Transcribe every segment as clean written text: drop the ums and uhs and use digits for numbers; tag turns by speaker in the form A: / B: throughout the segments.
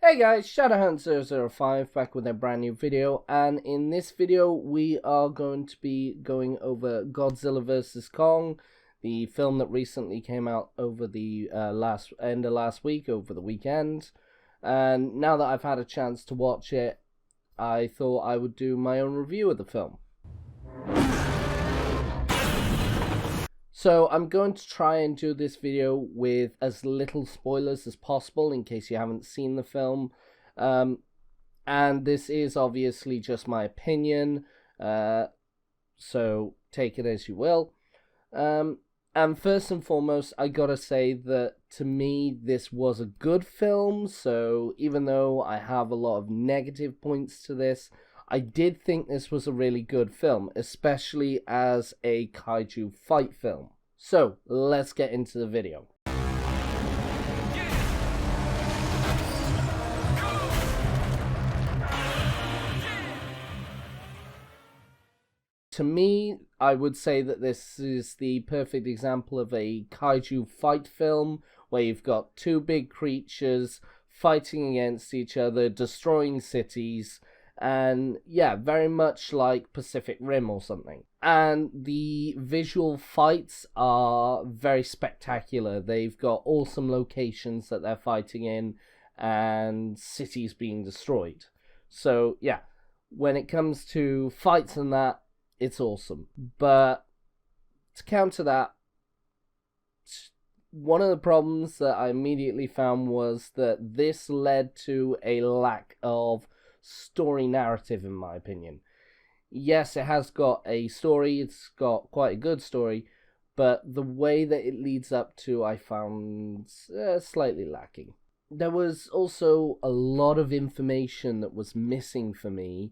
A: Hey guys, Shadowhunt005 back with a brand new video, and in this video we are going to be going over Godzilla vs. Kong, the film that recently came out over the end of last week, over the weekend. And now that I've had a chance to watch it, I thought I would do my own review of the film. So I'm going to try and do this video with as little spoilers as possible in case you haven't seen the film. And this is obviously just my opinion, so take it as you will. And first and foremost, I gotta say that to me this was a good film, so even though I have a lot of negative points to this, I did think this was a really good film, especially as a kaiju fight film. So, let's get into the video. To me, I would say that this is the perfect example of a kaiju fight film, where you've got two big creatures fighting against each other, destroying cities, and yeah, very much like Pacific Rim or something. And the visual fights are very spectacular. They've got awesome locations that they're fighting in and cities being destroyed. So yeah, when it comes to fights and that, it's awesome. But to counter that, one of the problems that I immediately found was that this led to a lack of story narrative, in my opinion. Yes, it has got a story, it's got quite a good story, but the way that it leads up to, I found slightly lacking. There was also a lot of information that was missing for me.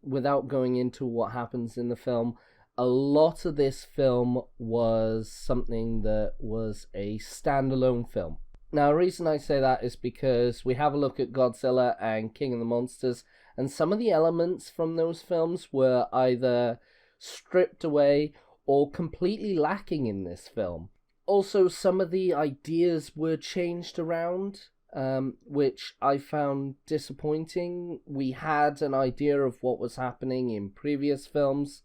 A: Without going into what happens in the film, a lot of this film was something that was a standalone film. Now, the reason I say that is because we have a look at Godzilla and King of the Monsters, and some of the elements from those films were either stripped away or completely lacking in this film. Also, some of the ideas were changed around, which I found disappointing. We had an idea of what was happening in previous films,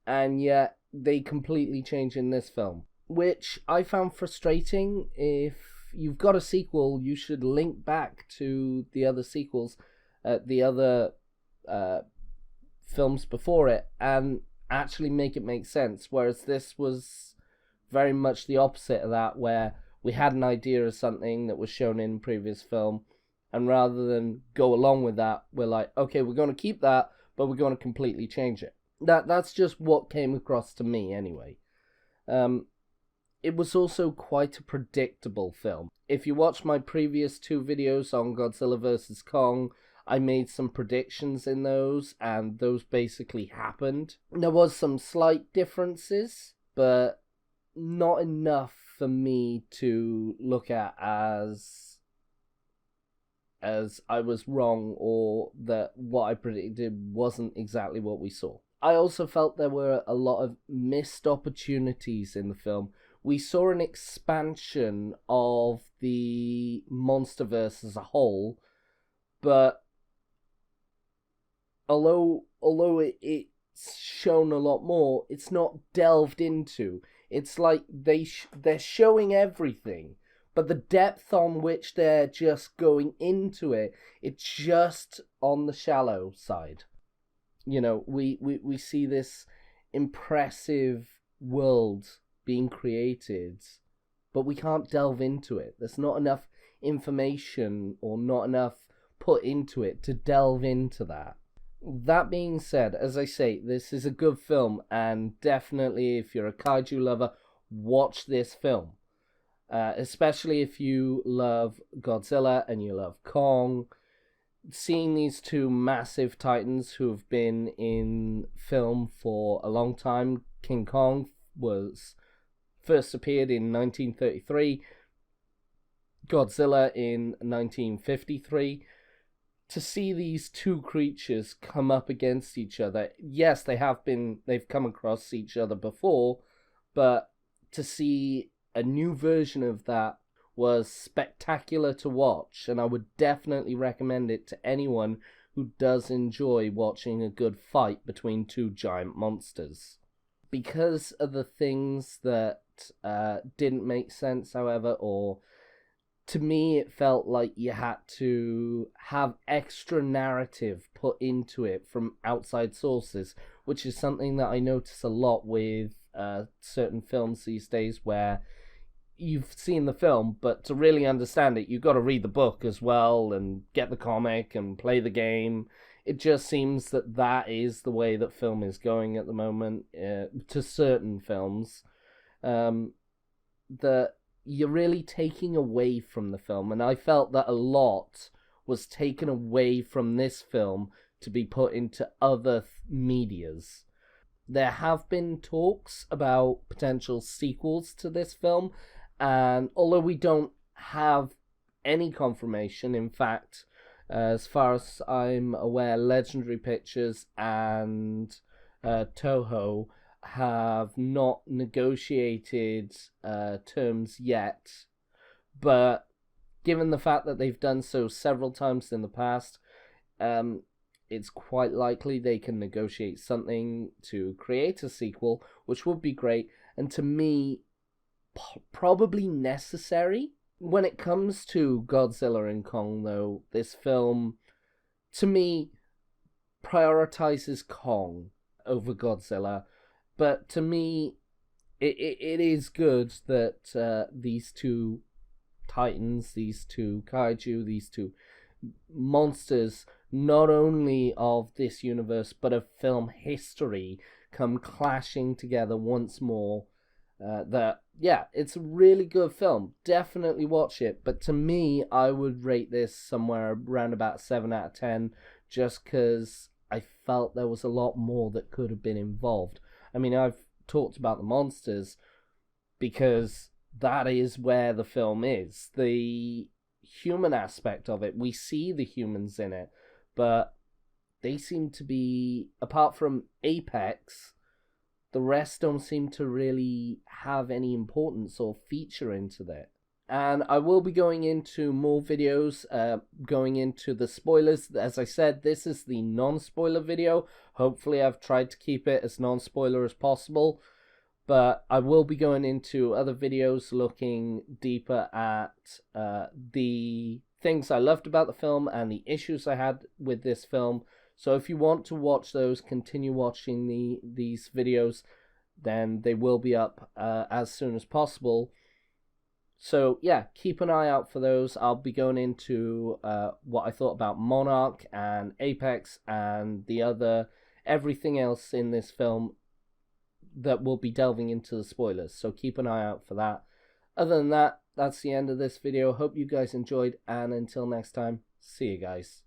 A: and yet they completely changed in this film, which I found frustrating. If you've got a sequel, you should link back to the other sequels, the other films before it, and actually make it make sense. Whereas this was very much the opposite of that, where we had an idea of something that was shown in previous film, and rather than go along with that, we're like, okay, we're going to keep that, but we're going to completely change it. That's just what came across to me anyway. It was also quite a predictable film. If you watch my previous two videos on Godzilla vs. Kong, I made some predictions in those, and those basically happened. There was some slight differences, but not enough for me to look at as I was wrong, or that what I predicted wasn't exactly what we saw. I also felt there were a lot of missed opportunities in the film. We saw an expansion of the Monsterverse as a whole, but although it's shown a lot more, it's not delved into. It's like they're showing everything, but the depth on which they're just going into it, it's just on the shallow side. You know, we see this impressive world being created, but we can't delve into it. There's not enough information or not enough put into it to delve into that. That being said, as I say, this is a good film, and definitely if you're a kaiju lover, watch this film. Especially if you love Godzilla and you love Kong. Seeing these two massive titans who have been in film for a long time. King Kong was first appeared in 1933, Godzilla in 1953. To see these two creatures come up against each other, yes, they've come across each other before, but to see a new version of that was spectacular to watch, and I would definitely recommend it to anyone who does enjoy watching a good fight between two giant monsters. Because of the things that didn't make sense, however, or to me it felt like you had to have extra narrative put into it from outside sources, which is something that I notice a lot with certain films these days, where you've seen the film, but to really understand it, you've got to read the book as well and get the comic and play the game. It just seems that that is the way that film is going at the moment, to certain films, that you're really taking away from the film. And I felt that a lot was taken away from this film to be put into other medias. There have been talks about potential sequels to this film, and although we don't have any confirmation, in fact, as far as I'm aware, Legendary Pictures and Toho have not negotiated terms yet, but given the fact that they've done so several times in the past, it's quite likely they can negotiate something to create a sequel, which would be great, and to me, probably necessary. When it comes to Godzilla and Kong, though, this film, to me, prioritizes Kong over Godzilla. But to me, it is good that these two titans, these two kaiju, these two monsters, not only of this universe, but of film history, come clashing together once more. It's a really good film. Definitely watch it. But to me, I would rate this somewhere around about 7 out of 10, just because I felt there was a lot more that could have been involved. I mean, I've talked about the monsters because that is where the film is. The human aspect of it, we see the humans in it, but they seem to be, apart from Apex, the rest don't seem to really have any importance or feature into that. And I will be going into more videos, going into the spoilers. As I said, this is the non-spoiler video. Hopefully I've tried to keep it as non-spoiler as possible. But I will be going into other videos looking deeper at the things I loved about the film and the issues I had with this film. So if you want to watch those, continue watching these videos, then they will be up as soon as possible. So yeah, keep an eye out for those. I'll be going into what I thought about Monarch and Apex and everything else in this film that will be delving into the spoilers. So keep an eye out for that. Other than that, that's the end of this video. Hope you guys enjoyed, and until next time, see you guys.